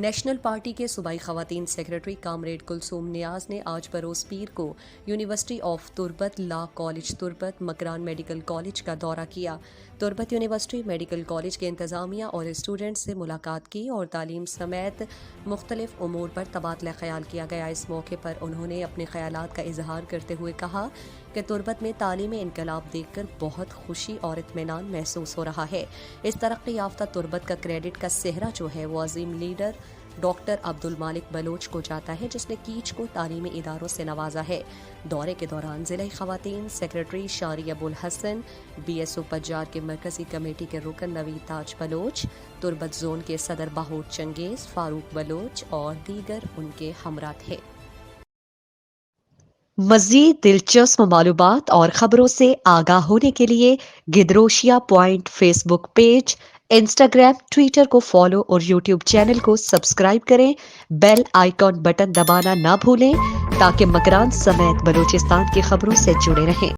National party کے صوبائی خواتین سیکرٹری کامریڈ کلثوم نیاز نے آج بروز پیر کو university of Turbat, law college Turbat, Makran medical college کا دورہ کیا۔ تربت یونیورسٹی میڈیکل کالج کے انتظامیہ اور اسٹوڈنٹس سے ملاقات کی اور تعلیم سمیت مختلف امور پر تبادلہ خیال کیا گیا۔ اس موقع پر انہوں نے اپنے خیالات کا اظہار کرتے ہوئے کہا کہ تربت میں تعلیمی انقلاب دیکھ کر بہت خوشی اور اطمینان محسوس ہو رہا ہے۔ اس ترقی یافتہ تربت کا کریڈٹ کا سہرا جو ہے وہ عظیم لیڈر ڈاکٹر عبدالمالک بلوچ کو جاتا ہے، جس نے کیچ کو تعلیمی اداروں سے نوازا ہے۔ دورے کے دوران ضلعی خواتین سیکرٹری شاری ابو الحسن، بی ایس او پجار کے مرکزی کمیٹی کے رکن نوید تاج بلوچ، تربت زون کے صدر بہوت چنگیز، فاروق بلوچ اور دیگر ان کے ہمراہ تھے۔ مزید دلچسپ معلومات اور خبروں سے آگاہ ہونے کے لیے Gedrosia point Facebook page, Instagram, Twitter کو فالو اور یوٹیوب چینل کو سبسکرائب کریں۔ بیل آئیکن بٹن دبانا نہ بھولیں تاکہ مکران سمیت بلوچستان کی خبروں سے جڑے رہیں۔